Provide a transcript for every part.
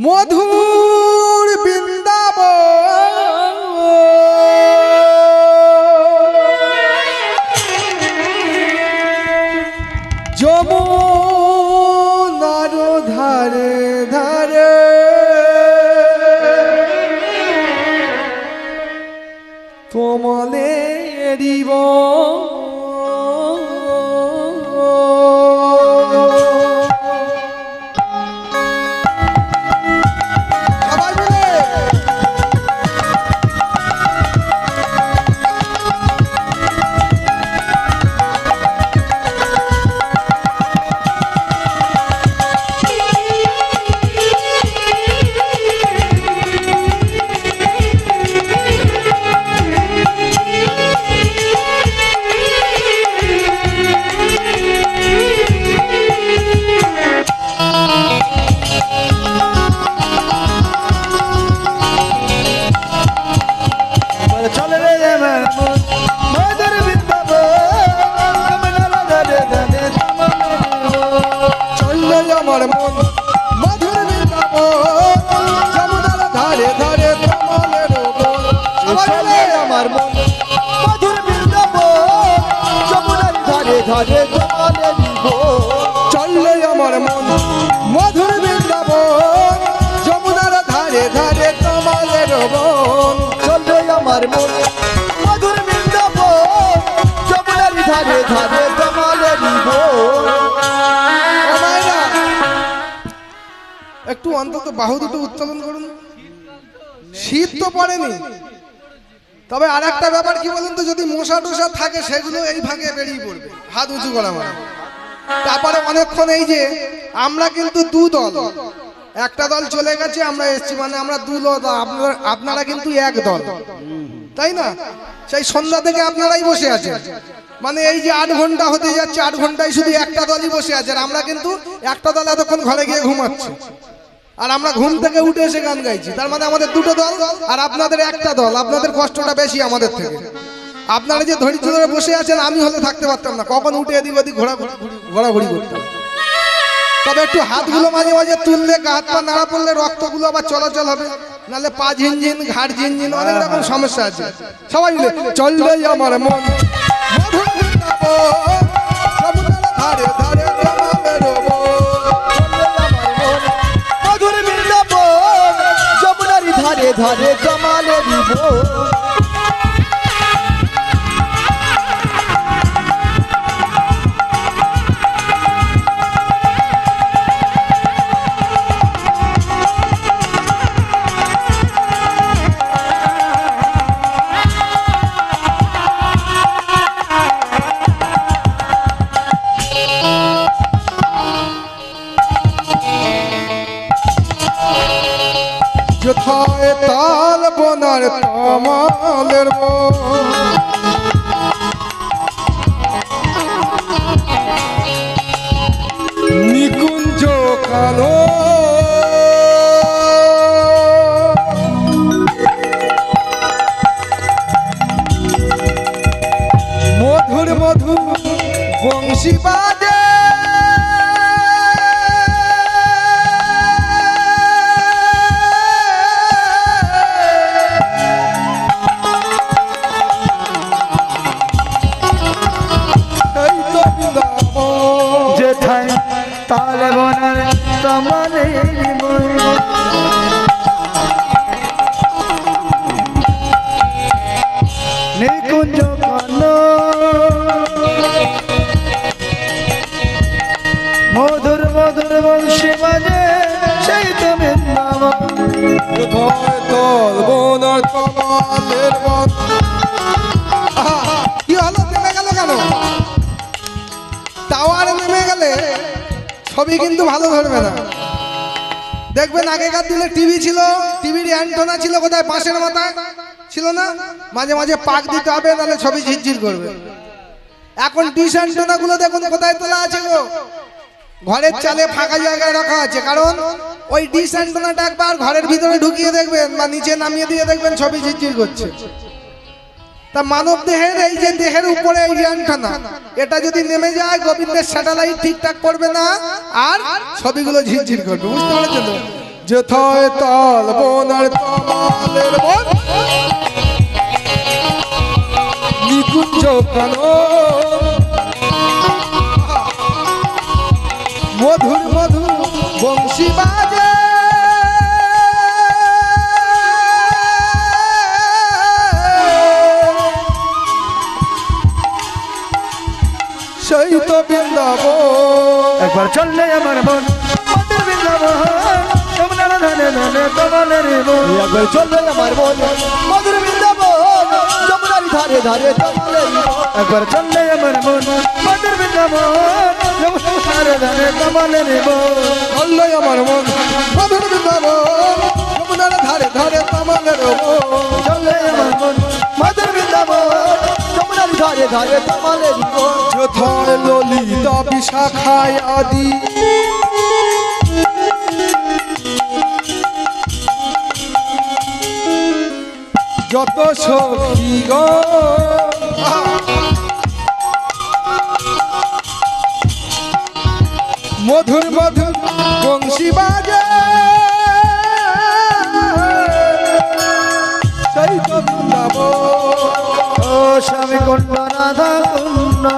মধুর বৃন্দাবন যমুনার ধারে ধারে তোমালেরই চললে আমার মন মধুর বৃন্দাবন যমুনার ধারে ধারে তোমালের বন চলবে আমার মন মধুর বৃন্দাবন যমুনার ধারে ধারে তোমালের বন। একটু অন্তত বাহু দুটো উত্তোলন করুন। শীত তো পড়েনি, তবে আর একটা ব্যাপার কি বলুন তো, যদি মশা টশা থাকে সেগুলো এই ভাগে বেরিয়ে পড়বে, হাত উঁচু করা মানে। তারপরে অনেকক্ষণ এই যে আমরা কিন্তু দু দল, একটা দল চলে গেছে, আমরা এসছি, মানে আমরা দু দল, আপনারা কিন্তু এক দল, তাই না? সেই সন্ধ্যা থেকে আপনারাই বসে আছেন, মানে এই যে 8 ঘন্টা হতে যাচ্ছে, 8 ঘন্টায় শুধু একটা দলই বসে আছে। আমরা কিন্তু একটা দল এতক্ষণ ঘরে গিয়ে ঘুমাচ্ছি, আর আমরা ঘুম থেকে উঠে এসে গান গাইছি। তার মানে আমাদের দুটো দল, আর আপনাদের একটা দল। আপনাদের কষ্টটা বেশি আমাদের থেকে। আপনারা যে ধৈর্য ধরে বসে আছেন, আমি হলে থাকতে পারতাম না, কখন উঠে এদিক ওদিক ঘোরাঘুরি করতাম। তবে একটু হাতগুলো মাঝে মাঝে তুললে, হাত পা নাড়া পড়লে রক্তগুলো আবার চলাচল হবে, নাহলে পা ঝিনঝিন, ঘাড় ঝিনঝিন, অনেক রকম সমস্যা আছে। সবাই মিলে চলবে আমার মন মধুর বৃন্দাবন যমুনার ধারে ধারে তোমালের বন। মধুর বৃন্দাবন যমুনার ধারে ধারে তোমালের বন। যথায় তাল বনার তমালের বন, নিকুঞ্জ কালো মধুর মধুর বংশী বাজে, যেথায় তাল বনার তোমালের বন। নিকুঞ্জ কালো মধুর মধুর বংশী বাজে, সেই তো বৃন্দাবন। যথায় তাল বনার তমালের বন। কি হলো, নেমে গেল কেন? টাওয়ার নেমে গেলে ছবি কিন্তু ভালো ধরবে না। দেখবেন আগেকার দিনে টিভি ছিল, টিভির অ্যান্টেনা ছিল কোথায়, পাশের মাথায় ছিল না, মাঝে মাঝে পাক দিতে হবে, নাহলে ছবি ঝিরঝির করবে। এখন ডিশ অ্যান্টেনা গুলো দেখুন কোথায় তোলা আছে গো, ঘরের চালে ফাঁকা জায়গায় রাখা আছে। কারণ ওই ডিশ অ্যান্টেনাটা একবার ঘরের ভিতরে ঢুকিয়ে দেখবেন বা নিচে নামিয়ে দিয়ে দেখবেন ছবি ঝিরঝির করছে। তা মানব দেহের এই যে দেহের উপরে এই যে অ্যান্টেনা, এটা যদি নেমে যায় গোবিন্দের স্যাটেলাইট ঠিকঠাক করবে না, আর ছবিগুলো ঝিরঝির করবে। বুঝতে পারছেন তো? যেথায় তাল বন আর তমালের বন নিকুঞ্জ প্রাণ মধুর মধুর বংশী বাজে সেই তো বৃন্দাবন একবার চললে আমার মন মধুর বৃন্দাবন যমুনার ধারে ধারে তমালের বন একবার চলবে আমার মন মধুর বৃন্দাবন যমুনার ধারে ধারে তমালের বন। একবার চললে আমার মন মধুর বৃন্দাবন যমুনার ধারে তমালের বন বললো আমার মন মধুর বৃন্দাবন যমুনার ধারে ধারে তমালের বন চলবে আমার মন মধুর বৃন্দাবন যমুনার ধারে ধারে তমালের বন। যথায় ললিতা বিশাখায় আদি যত সখী গো মধুর মধুর বংশী বাজে সেই তো বৃন্দাবন ও স্বামী কন্যা রাধা কন্যা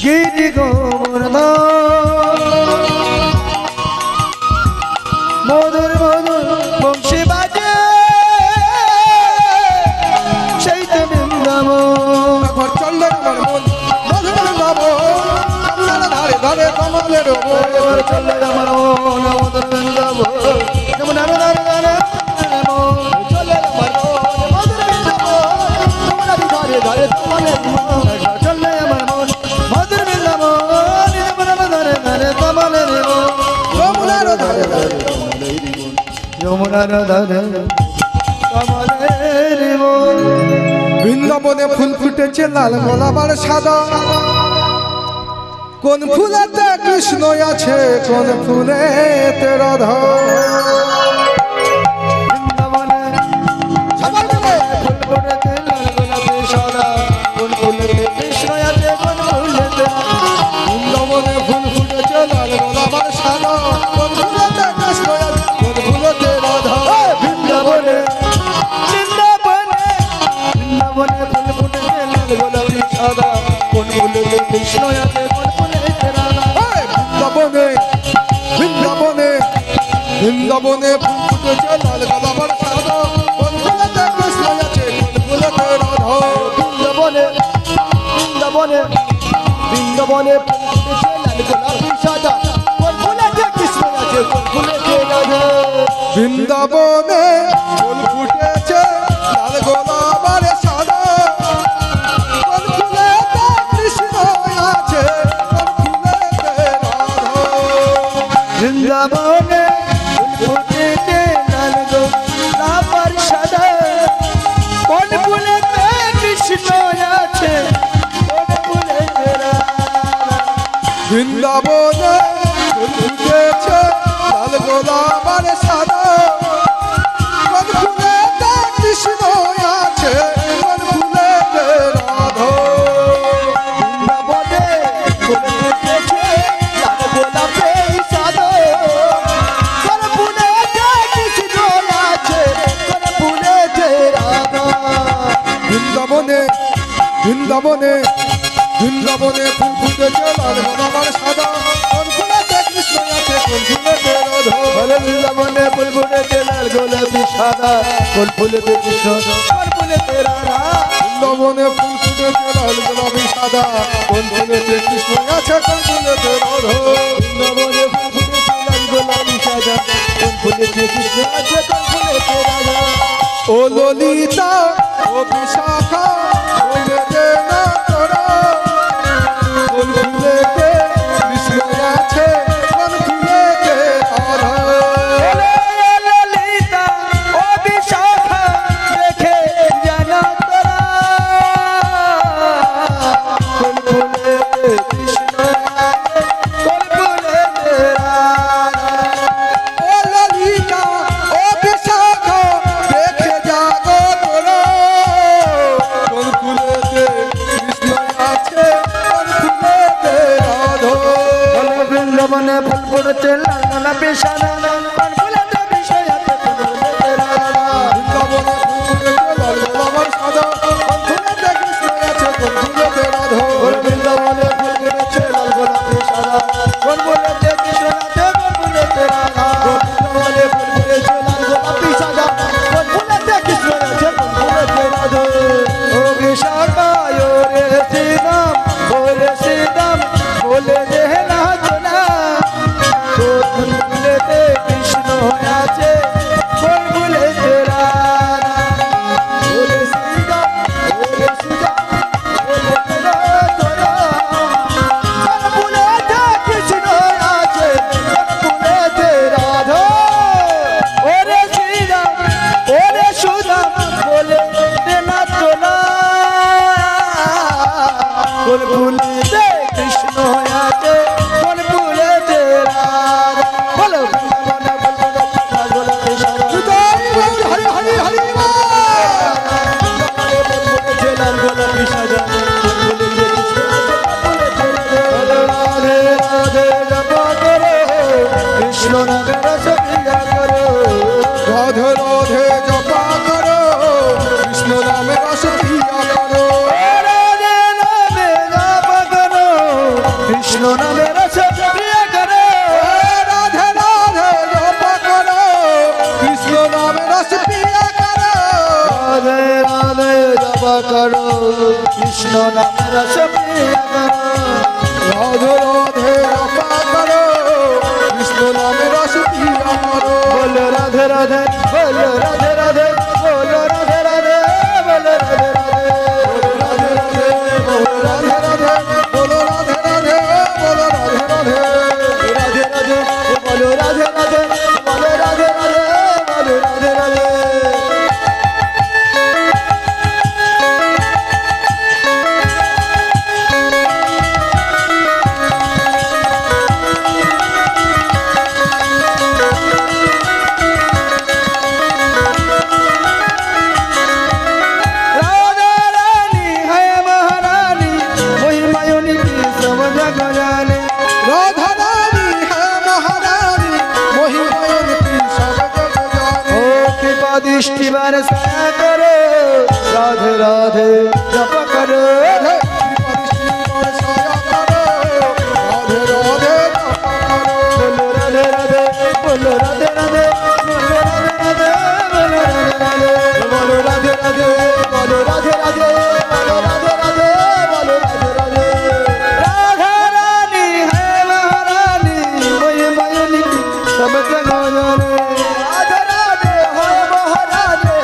গিরি গোবর্ধন মধুর মধুর বংশী বাজে সেই তো বৃন্দাবন একবার চললে আমার মন মধুর বৃন্দাবন যমুনার ধারে ধারে কমলের বন এবার চললে আমার মন মধুর বৃন্দাবন যমুনার ধারে ধারে মন চলবে আমার মন মধুর বৃন্দাবন যমুনার ধারে ধারে তমালের বন। একবার চললে আমার মন মধুর বৃন্দাবন যমুনার ধারে ধারে তমালের মন যমুনার ধারে ধারে যমুনার ধারে তমালের মন বৃন্দাবনে ফুল ফুটেছে লাল গোলাপ আর সাদা কোন ফুলেতে কৃষ্ণ আছে কোন ফুলেতে রাধা বৃন্দাবনে সবার মিলে ফুল ফুটেছে লাল গোলাপে সাদা কোন ফুলেতে কৃষ্ণ আছে কোন ফুলেতে বৃন্দাবনে ফুল ফুটেছে লাল গোলাপ আর সাদা কোন ফুলেতে কৃষ্ণ আছে কোন ফুলেতে রাধা বৃন্দাবনে বৃন্দাবনে বৃন্দাবনে ফুল ফুটেছে লাল গোলাপে সাদা কোন ফুলেতে কৃষ্ণ আছে কোন ফুলেতে রাধা বৃন্দাবনে বৃন্দাবনে বৃন্দাবনে ফুল ফুটেছে লাল গোলাপ আর সাদা কোন ফুলেতে কৃষ্ণ আছে কোন ফুলেতে রাধা বৃন্দাবনে বৃন্দাবনে বৃন্দাবনে ফুটেছে লাল গোলাপি সাদা কোন ফুলেতে কৃষ্ণ আছে কোন ফুলেতে রাধা। বৃন্দাবনে ফুল ফুটেছে লাল গোলাপ আর সাদা কোন ফুলেতে কৃষ্ণ আছে কোন ফুলেতে রাধা বৃন্দাবনে ফুল ফুটেছে লাল গোলাপের সাদা কোন ফুলেতে কৃষ্ণ আছে কোন ফুলেতে রাধা বৃন্দাবনে ফুল ফুটেছে লাল গোলাপ আর সাদা কোন ফুলেতে কৃষ্ণ আছে কোন ফুলেতে রাধা বৃন্দাবনে ফুল ফুটেছে লাল গোলাপি সাদা কোন ফুলেতে কৃষ্ণ আছে কোন ফুলেতে রাধা। বৃন্দাবনে বৃন্দাবনে বৃন্দাবনে ফুল ফুটেছে লাল গোলাপ আর সাদা কোন ফুলেতে কৃষ্ণ আছে কোন ফুলেতে রাধা বলে বৃন্দাবনে ফুল ফুটেছে লাল গোলাপি সাদা কোন ফুলেতে কৃষ্ণ কোন ফুলেতে রাধা বৃন্দাবনে ফুল ফুটেছে লাল গোলাপি সাদা কোন ফুলেতে কৃষ্ণ আছে কোন ফুলেতে রাধা বৃন্দাবনে ফুল ফুটেছে লাল গোলাপি সাদা কোন ফুলেতে কৃষ্ণ আছে কোন ফুলেতে রাধা। ও ললিতা ও বিশাখা বলে না তোরা কোন ফুলেতে কৃষ্ণ আছে কোন ফুলেতে রাধা ললিতা ও বিশাখা দেখে জানা তোরা কোন ফুলেতে কৃষ্ণ আছে কোন ফুলেতে রাধা ও ললিতা ও বিশাখা দেখে যাগো তোরা বিষাদা কোন ফুলেতে বিষয় আছে কোন ফুলেতে রাধা বৃন্দাবনে ফুল ফুটেছে লাল গোলাপ সাদা কোন ফুলেতে কৃষ্ণ আছে কোন ফুলেতে রাধা ওর বৃন্দাবনে ফুল ফুটেছে লাল গোলাপি সাদা কোন ফুলেতে কৃষ্ণ আছে কোন ফুলেতে রাধা বৃন্দাবনে ফুল ফুটেছে লাল গোলাপি সাদা কোন ফুলেতে কৃষ্ণ আছে কোন ফুলেতে রাধা ও বিশাখা রে শ্রীরাম বলে দে না তোলা কোন ফুলেতে কৃষ্ণ আছে কোন ফুলেতে রাধা ওরে সীতা ওরে সীতা ওরে তোরা তোরা কোন ফুলেতে কৃষ্ণ আছে কোন ফুলেতে রাধা ওরে শ্রীরাম ওরে সুদাম বলে দে না তোলা কোন ফুলেতে কৃষ্ণ আছে কোন ফুলেতে রাধা বলো বৃন্দাবনে ফুল ফুটেছে লাল গোলাপি সাদা হরি হরি হরি বৃন্দাবনে ফুল ফুটেছে লাল গোলাপি সাদা কোন ফুলেতে কৃষ্ণ আছে কোন ফুলেতে রাধা রাধে রাধে জপা করো কৃষ্ণ নামে রস পিয়া করো রাধে রাধে জপা করো কৃষ্ণ নামে রস পিয়া করো রাধে নামে জপা করো কৃষ্ণ নামে রস পিয়া করো রাধে রাধে জপা করো কৃষ্ণ নামে রস পিয়া করো রাধে রাধে জপা করো কৃষ্ণ নামে রস পিয়া করো রাধে রাধে জপা করো কৃষ্ণ নামে রস পিয়া করো বলো রাধে রাধে বলো রাধে রাধে বলো রাধে রাধে বলো রাধে রাধে রাধে রাধে বলো রাধে রাধে বলো রাধে রাধে রাধে রাধে বলো রাধে রাধে বলো রাধে রাধে বলো রাধে রাধে राधा रानी है महारानी वही मायूनी की सब जग जाने राधा रानी है महारानी मोहि मायन की सब जग जाने ओ कृपा दृष्टि बरसाया करो राधे राधे जप करो राधे कृपा दृष्टि बरसाया करो राधे राधे जपा करो बोलो राधे राधे बोलो राधे राधे बोलो राधे राधे बोलो राधे राधे बोलो राधे राधे बोलो राधे राधे बोलो राधे राधे राधा रानी है महारानी वही मायूनी की सब जग जाने राधे राधे हो महाराधे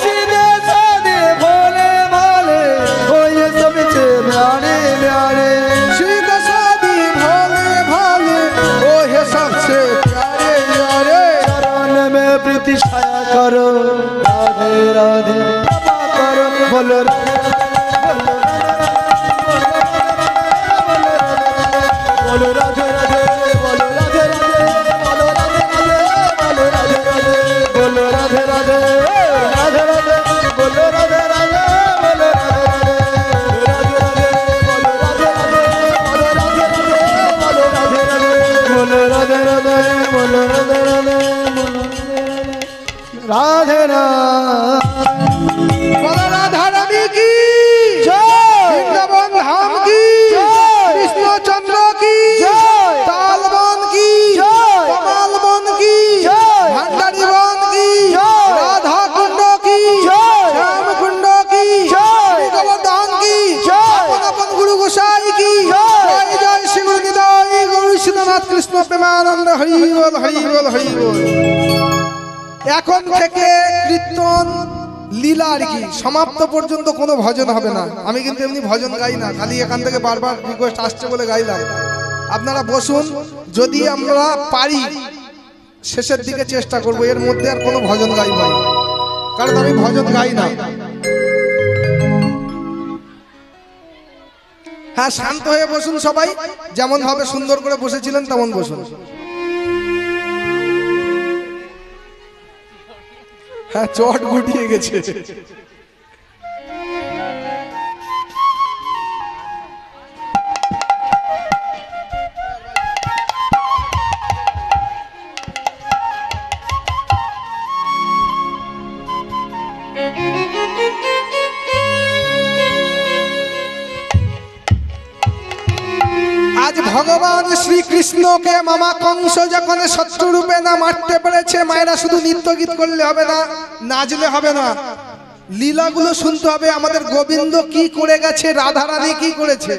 सीधे साधे भोले भाले हो ये सब छे प्यारे प्यारे सीधा सादी भोले भाले ओ हे सबसे प्यारे प्यारे चरण में प्रीति छाया करो राधे राधे कृपा करो बोलो राधे बोलो राधे राधे बोलो राधे राधे बोलो राधे राधे बोलो राधे राधे राधे राधे बोलो राधे राधे बोलो राधे राधे राधे राधे बोलो राधे राधे बोलो राधे राधे बोलो राधे राधे बोलो राधे राधे बोलो राधे राधे राधे राधे बोलो राधा रानी की जय वृंदावन धाम की जय कृष्ण चंद्र की जय तालवन की जय कमाल वन की जय भंडारी वन की जय राधा कुंड की जय श्याम कुंड की जय गोवर्धन की जय अपन अपन गुरु गोसाई की जय जय जय श्री गुरु निताई गौर सीतानाथ कृष्ण प्रेमानंद हरि बोल हरि बोल हरि बोल এখন থেকে কীর্তন লীলা আর কি সমাপ্ত পর্যন্ত কোনো ভজন হবে না। আমি কিন্তু এমনি ভজন গাই না, খালি এখান থেকে বারবার রিকোয়েস্ট আসছে বলে গাইলাম। আপনারা বসুন, যদি আমরা পারি শেষের দিকে চেষ্টা করব, এর মধ্যে আর কোনো ভজন গাইব না, কারণ আমি ভজন গাই না। হ্যাঁ, শান্ত হয়ে বসুন সবাই, যেমন ভাবে সুন্দর করে বসেছিলেন তেমন বসুন। হ্যাঁ, চট গুটিয়ে গেছে। আজ ভগবান শ্রীকৃষ্ণকে মামা কংস যখন শত্রু রূপে না মারতে পেরেছে, মায়েরা শুধু নৃত্য গীত করলে হবে না, নাচলে হবে না, লীলাগুলো শুনতে হবে। আমাদের গোবিন্দ কি করে গেছে, রাধারানী কি করেছে।